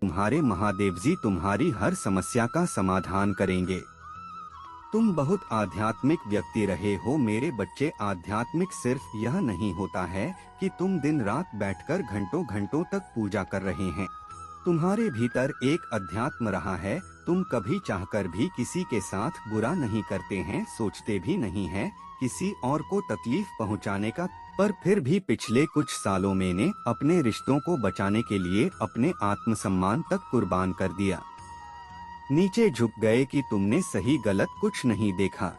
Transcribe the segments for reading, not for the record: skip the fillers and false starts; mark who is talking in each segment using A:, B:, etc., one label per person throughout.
A: तुम्हारे महादेव जी तुम्हारी हर समस्या का समाधान करेंगे। तुम बहुत आध्यात्मिक व्यक्ति रहे हो मेरे बच्चे। आध्यात्मिक सिर्फ यह नहीं होता है कि तुम दिन रात बैठकर घंटों घंटों तक पूजा कर रहे हैं। तुम्हारे भीतर एक अध्यात्म रहा है। तुम कभी चाहकर भी किसी के साथ बुरा नहीं करते हैं, सोचते भी नहीं है किसी और को तकलीफ पहुंचाने का। पर फिर भी पिछले कुछ सालों में ने अपने रिश्तों को बचाने के लिए अपने आत्मसम्मान तक कुर्बान कर दिया। नीचे झुक गए कि तुमने सही गलत कुछ नहीं देखा।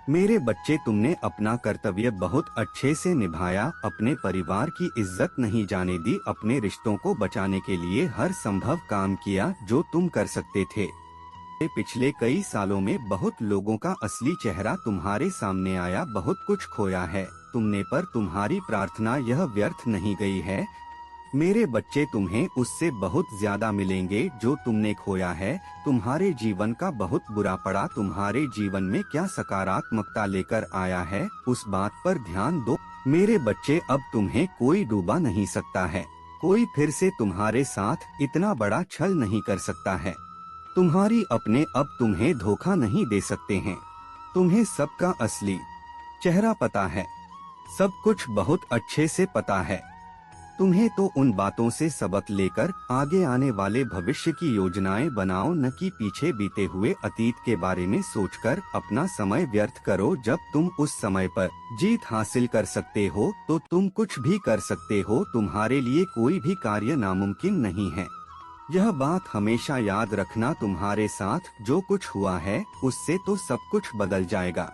A: मेरे बच्चे तुमने अपना कर्तव्य बहुत अच्छे से निभाया, अपने परिवार की इज्जत नहीं जाने दी, अपने रिश्तों को बचाने के लिए हर संभव काम किया जो तुम कर सकते थे। पिछले कई सालों में बहुत लोगों का असली चेहरा तुम्हारे सामने आया, बहुत कुछ खोया है तुमने, पर तुम्हारी प्रार्थना यह व्यर्थ नहीं गई है। मेरे बच्चे तुम्हें उससे बहुत ज्यादा मिलेंगे जो तुमने खोया है। तुम्हारे जीवन का बहुत बुरा पड़ा तुम्हारे जीवन में क्या सकारात्मकता लेकर आया है उस बात पर ध्यान दो। मेरे बच्चे अब तुम्हें कोई डूबा नहीं सकता है, कोई फिर से तुम्हारे साथ इतना बड़ा छल नहीं कर सकता है। तुम्हारी अपने अब तुम्हें धोखा नहीं दे सकते हैं। तुम्हें सबका असली चेहरा पता है, सब कुछ बहुत अच्छे से पता है। तुम्हें तो उन बातों से सबक लेकर आगे आने वाले भविष्य की योजनाएं बनाओ, न कि पीछे बीते हुए अतीत के बारे में सोचकर अपना समय व्यर्थ करो। जब तुम उस समय पर जीत हासिल कर सकते हो तो तुम कुछ भी कर सकते हो। तुम्हारे लिए कोई भी कार्य नामुमकिन नहीं है। यह बात हमेशा याद रखना। तुम्हारे साथ जो कुछ हुआ है उससे तो सब कुछ बदल जाएगा।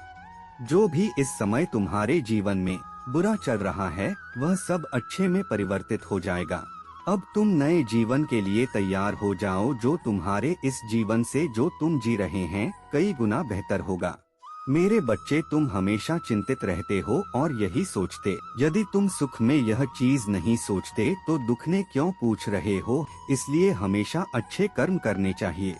A: जो भी इस समय तुम्हारे जीवन में बुरा चल रहा है वह सब अच्छे में परिवर्तित हो जाएगा। अब तुम नए जीवन के लिए तैयार हो जाओ, जो तुम्हारे इस जीवन से जो तुम जी रहे हैं कई गुना बेहतर होगा। मेरे बच्चे तुम हमेशा चिंतित रहते हो और यही सोचते, यदि तुम सुख में यह चीज नहीं सोचते तो दुख ने क्यों पूछ रहे हो। इसलिए हमेशा अच्छे कर्म करने चाहिए,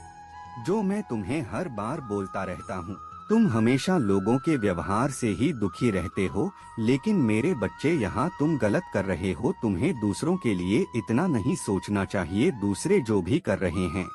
A: जो मैं तुम्हें हर बार बोलता रहता हूँ। तुम हमेशा लोगों के व्यवहार से ही दुखी रहते हो, लेकिन मेरे बच्चे यहाँ तुम गलत कर रहे हो। तुम्हें दूसरों के लिए इतना नहीं सोचना चाहिए। दूसरे जो भी कर रहे हैं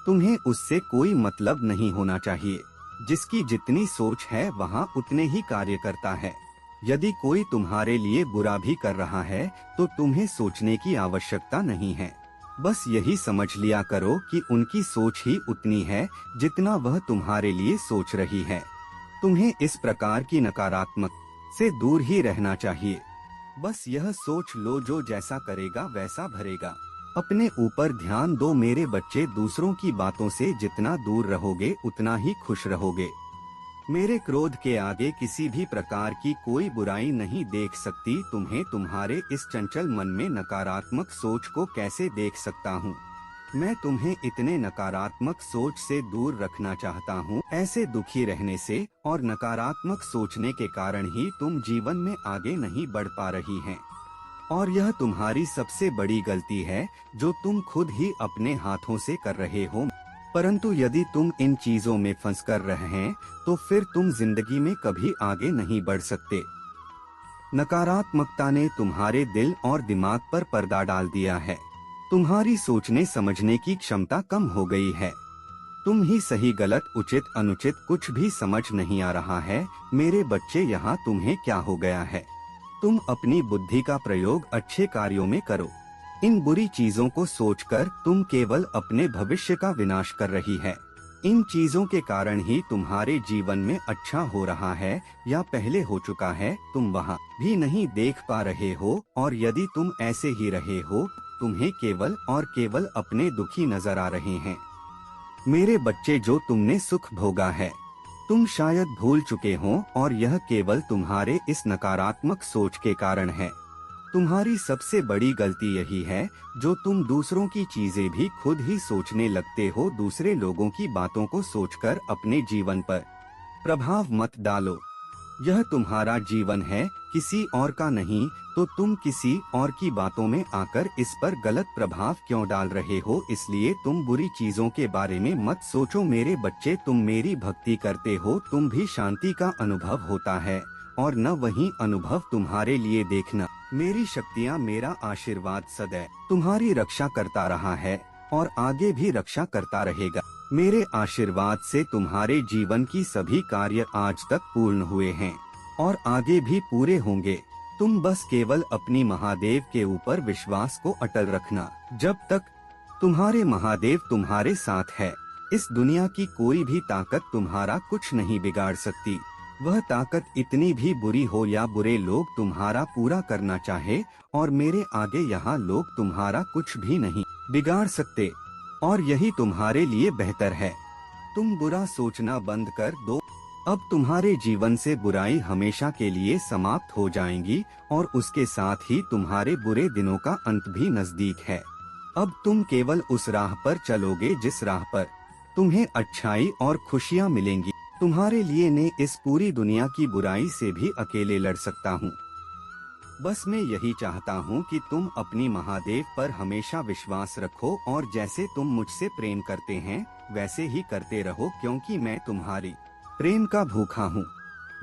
A: तुम्हें उससे कोई मतलब नहीं होना चाहिए। जिसकी जितनी सोच है वहाँ उतने ही कार्य करता है। यदि कोई तुम्हारे लिए बुरा भी कर रहा है तो तुम्हें सोचने की आवश्यकता नहीं है। बस यही समझ लिया करो कि उनकी सोच ही उतनी है जितना वह तुम्हारे लिए सोच रही है। तुम्हें इस प्रकार की नकारात्मक से दूर ही रहना चाहिए। बस यह सोच लो, जो जैसा करेगा वैसा भरेगा। अपने ऊपर ध्यान दो मेरे बच्चे। दूसरों की बातों से जितना दूर रहोगे उतना ही खुश रहोगे। मेरे क्रोध के आगे किसी भी प्रकार की कोई बुराई नहीं देख सकती। तुम्हें तुम्हारे इस चंचल मन में नकारात्मक सोच को कैसे देख सकता हूँ। मैं तुम्हें इतने नकारात्मक सोच से दूर रखना चाहता हूँ। ऐसे दुखी रहने से और नकारात्मक सोचने के कारण ही तुम जीवन में आगे नहीं बढ़ पा रही हैं। और यह तुम्हारी सबसे बड़ी गलती है जो तुम खुद ही अपने हाथों से कर रहे हो। परंतु यदि तुम इन चीजों में फंस कर रहे हैं तो फिर तुम जिंदगी में कभी आगे नहीं बढ़ सकते। नकारात्मकता ने तुम्हारे दिल और दिमाग पर पर्दा डाल दिया है। तुम्हारी सोचने समझने की क्षमता कम हो गई है। तुम ही सही गलत उचित अनुचित कुछ भी समझ नहीं आ रहा है। मेरे बच्चे यहाँ तुम्हें क्या हो गया है। तुम अपनी बुद्धि का प्रयोग अच्छे कार्यों में करो। इन बुरी चीजों को सोचकर तुम केवल अपने भविष्य का विनाश कर रही है। इन चीजों के कारण ही तुम्हारे जीवन में अच्छा हो रहा है या पहले हो चुका है, तुम वहाँ भी नहीं देख पा रहे हो। और यदि तुम ऐसे ही रहे हो तुम्हें केवल और केवल अपने दुखी नजर आ रहे हैं। मेरे बच्चे जो तुमने सुख भोगा है तुम शायद भूल चुके हो, और यह केवल तुम्हारे इस नकारात्मक सोच के कारण है। तुम्हारी सबसे बड़ी गलती यही है जो तुम दूसरों की चीजें भी खुद ही सोचने लगते हो। दूसरे लोगों की बातों को सोचकर अपने जीवन पर प्रभाव मत डालो। यह तुम्हारा जीवन है, किसी और का नहीं। तो तुम किसी और की बातों में आकर इस पर गलत प्रभाव क्यों डाल रहे हो। इसलिए तुम बुरी चीजों के बारे में मत सोचो। मेरे बच्चे तुम मेरी भक्ति करते हो, तुम भी शांति का अनुभव होता है और न वही अनुभव तुम्हारे लिए। देखना मेरी शक्तियाँ मेरा आशीर्वाद सदैव तुम्हारी रक्षा करता रहा है और आगे भी रक्षा करता रहेगा। मेरे आशीर्वाद से तुम्हारे जीवन की सभी कार्य आज तक पूर्ण हुए हैं और आगे भी पूरे होंगे। तुम बस केवल अपनी महादेव के ऊपर विश्वास को अटल रखना। जब तक तुम्हारे महादेव तुम्हारे साथ है, इस दुनिया की कोई भी ताकत तुम्हारा कुछ नहीं बिगाड़ सकती। वह ताकत इतनी भी बुरी हो या बुरे लोग तुम्हारा पूरा करना चाहे, और मेरे आगे यहाँ लोग तुम्हारा कुछ भी नहीं बिगाड़ सकते, और यही तुम्हारे लिए बेहतर है। तुम बुरा सोचना बंद कर दो। अब तुम्हारे जीवन से बुराई हमेशा के लिए समाप्त हो जाएंगी और उसके साथ ही तुम्हारे बुरे दिनों का अंत भी नजदीक है। अब तुम केवल उस राह पर चलोगे जिस राह पर तुम्हें अच्छाई और खुशियाँ मिलेंगी। तुम्हारे लिए मैं इस पूरी दुनिया की बुराई से भी अकेले लड़ सकता हूँ। बस मैं यही चाहता हूँ कि तुम अपनी महादेव पर हमेशा विश्वास रखो और जैसे तुम मुझसे प्रेम करते हैं वैसे ही करते रहो, क्योंकि मैं तुम्हारी प्रेम का भूखा हूँ।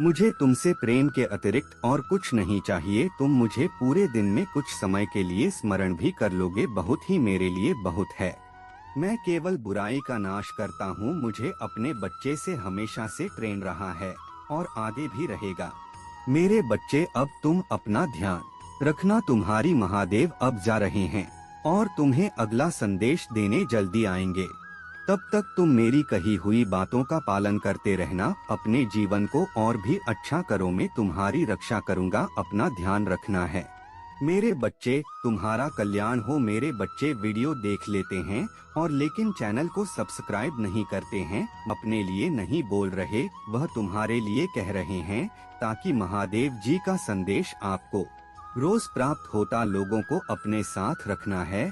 A: मुझे तुमसे प्रेम के अतिरिक्त और कुछ नहीं चाहिए। तुम मुझे पूरे दिन में कुछ समय के लिए स्मरण भी कर लोगे, बहुत ही मेरे लिए बहुत है। मैं केवल बुराई का नाश करता हूँ। मुझे अपने बच्चे से हमेशा से प्रेम रहा है और आगे भी रहेगा। मेरे बच्चे, अब तुम अपना ध्यान रखना। तुम्हारी महादेव अब जा रहे हैं और तुम्हें अगला संदेश देने जल्दी आएंगे। तब तक तुम मेरी कही हुई बातों का पालन करते रहना। अपने जीवन को और भी अच्छा करो। मैं तुम्हारी रक्षा करूँगा। अपना ध्यान रखना है मेरे बच्चे। तुम्हारा कल्याण हो। मेरे बच्चे वीडियो देख लेते हैं और लेकिन चैनल को सब्सक्राइब नहीं करते हैं। अपने लिए नहीं बोल रहे, वह तुम्हारे लिए कह रहे हैं, ताकि महादेव जी का संदेश आपको रोज प्राप्त होता। लोगों को अपने साथ रखना है।